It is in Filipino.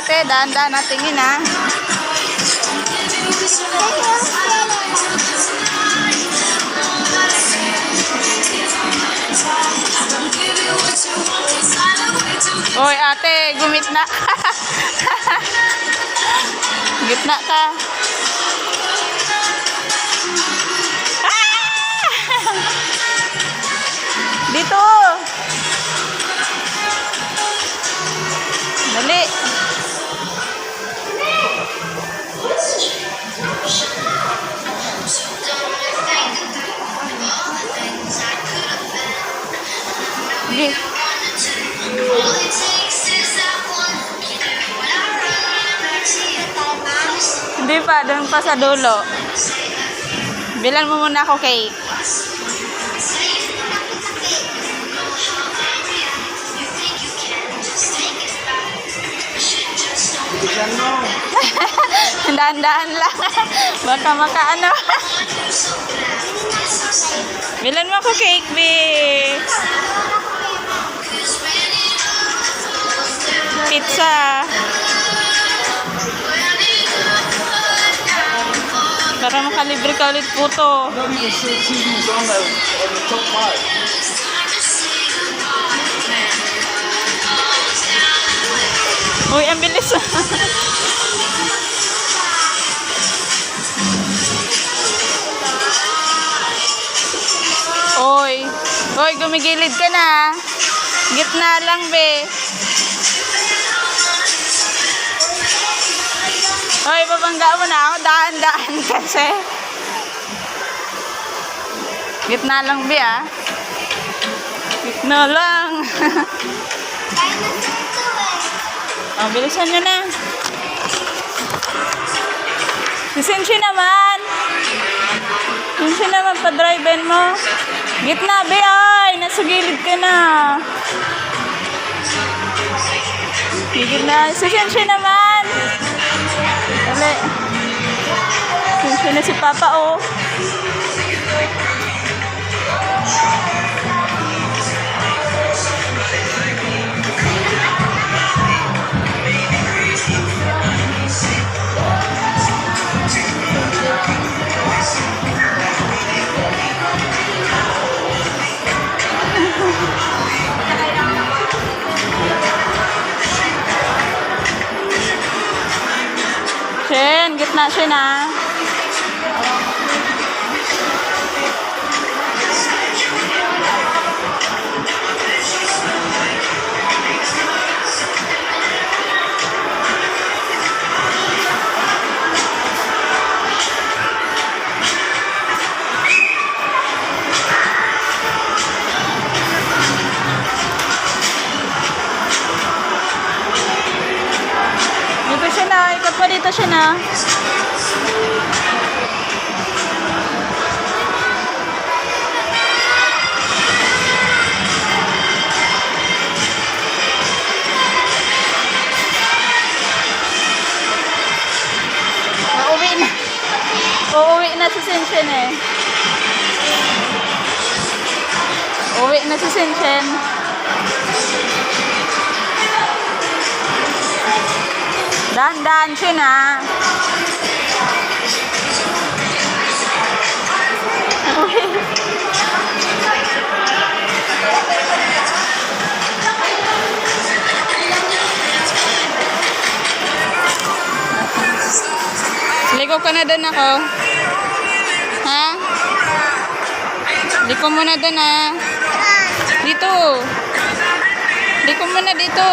ate. Daan-daan na tingin ha. Oy ate, gumitna. Gitna ka. Dito. Dali. Sige. Hindi pa, doon pa sa dulo. Bilan mo muna ako cake. Dahan-dahan lang. Baka makaano. Bilan mo ako cake, B. Pizza. Para makalibre ka ulit po to. Uy, ang bilis. Oy. Oy, gumigilid ka na. Gitna lang, be. Oy, babangga mo na ako. Daan-daan kasi. Gitna lang, be, ah. Gitna lang. Oh, bilisan nyo na. Lisensya naman. Lisensya naman, pa-drive-in mo. Gitna, be, ay. Nasa gilid ka na. Gilid na. Lisensya naman. Dali. Lisensya na si Papa, oh. Shen, gitna siya na. Dito siya na, ikot pa dito siya na. Uuwi na. Uuwi na si Sinshen eh. Uuwi na si Sinshen. Dahan-dahan siya na. Ligo ka na doon ako. Ha? Ligo mo na doon ha. Dito. Ligo mo na dito.